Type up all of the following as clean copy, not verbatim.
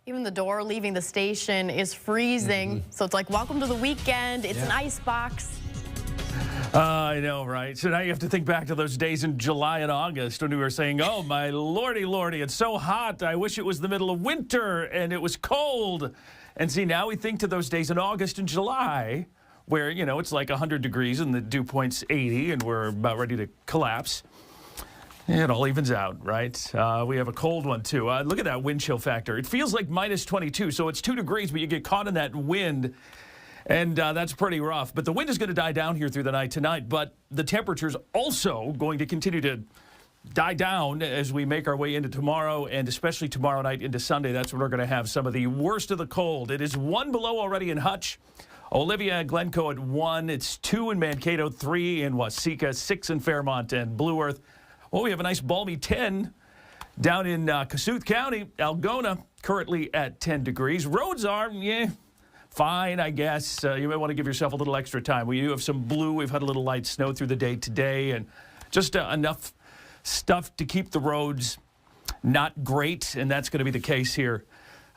Even the door leaving the station is freezing. So it's like, welcome to the weekend. It's an ice box. I know, right? So now you have to think back to those days in July and August when we were saying, oh, my lordy, lordy, it's so hot. I wish it was the middle of winter and it was cold. And see, now we think to those days in August and July where, you know, it's like 100 degrees and the dew point's 80 and we're about ready to collapse. It all evens out, right? We have a cold one, too. Look at that wind chill factor. It feels like minus 22, so it's 2 degrees, but you get caught in that wind. And that's pretty rough. But the wind is going to die down here through the night tonight. But the temperature's also going to continue to die down as we make our way into tomorrow, and especially tomorrow night into Sunday. That's when we're going to have some of the worst of the cold. It is 1 below already in Hutch. Olivia and Glencoe at 1. It's 2 in Mankato, 3 in Waseca, 6 in Fairmont and Blue Earth. Well, we have a nice balmy 10 down in Kasuth County. Algona currently at 10 degrees. Roads are, fine, I guess. You may want to give yourself a little extra time. We do have some blue. We've had a little light snow through the day today, and just enough stuff to keep the roads not great, and that's going to be the case here.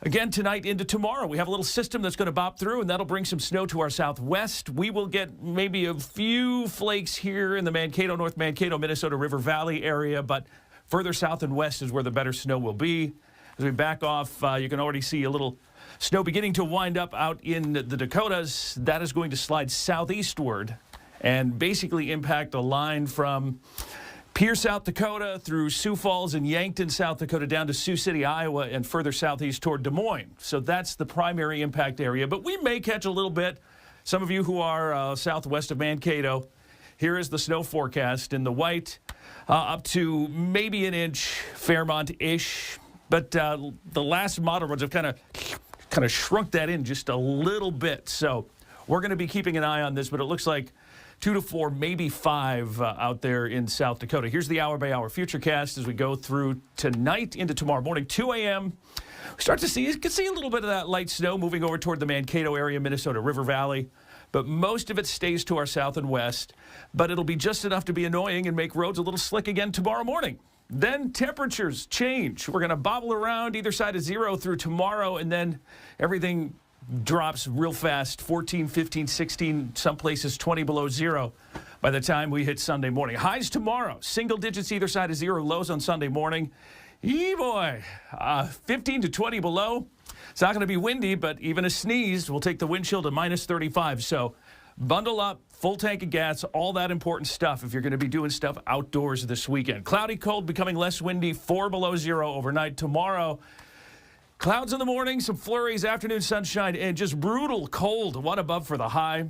Again, tonight into tomorrow, we have a little system that's going to bop through, and that'll bring some snow to our southwest. We will get maybe a few flakes here in the Mankato, North Mankato, Minnesota River Valley area, but further south and west is where the better snow will be. As we back off, you can already see a little snow beginning to wind up out in the Dakotas. That is going to slide southeastward and basically impact a line from Pierre, South Dakota, through Sioux Falls and Yankton, South Dakota, down to Sioux City, Iowa, and further southeast toward Des Moines. So that's the primary impact area. But we may catch a little bit. Some of you who are southwest of Mankato, here is the snow forecast in the white, up to maybe an inch, Fairmont-ish. But the last model roads have kind of shrunk that in just a little bit. So we're going to be keeping an eye on this, but it looks like 2 to 4, maybe 5 out there in South Dakota. Here's the hour-by-hour futurecast as we go through tonight into tomorrow morning, 2 a.m. We start to see, you can see a little bit of that light snow moving over toward the Mankato area, Minnesota River Valley. But most of it stays to our south and west. But it'll be just enough to be annoying and make roads a little slick again tomorrow morning. Then temperatures change. We're going to bobble around either side of 0 through tomorrow, and then everything drops real fast, 14, 15, 16, some places 20 below 0 by the time we hit Sunday morning. Highs tomorrow, single digits either side of 0, lows on Sunday morning. Boy, 15 to 20 below. It's not going to be windy, but even a sneeze will take the wind chill to minus 35. So bundle up, full tank of gas, all that important stuff if you're going to be doing stuff outdoors this weekend. Cloudy, cold, becoming less windy, 4 below 0 overnight. Tomorrow, clouds in the morning, some flurries, afternoon sunshine, and just brutal cold, 1 above for the high.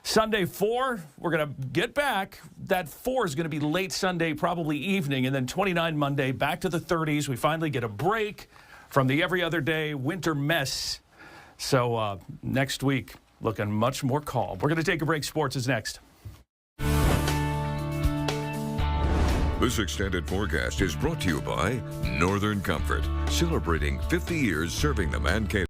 Sunday, 4, we're going to get back. That 4 is going to be late Sunday, probably evening, and then 29 Monday, back to the 30s. We finally get a break from the every other day winter mess. So next week, looking much more calm. We're going to take a break. Sports is next. This extended forecast is brought to you by Northern Comfort, celebrating 50 years serving the Mankato.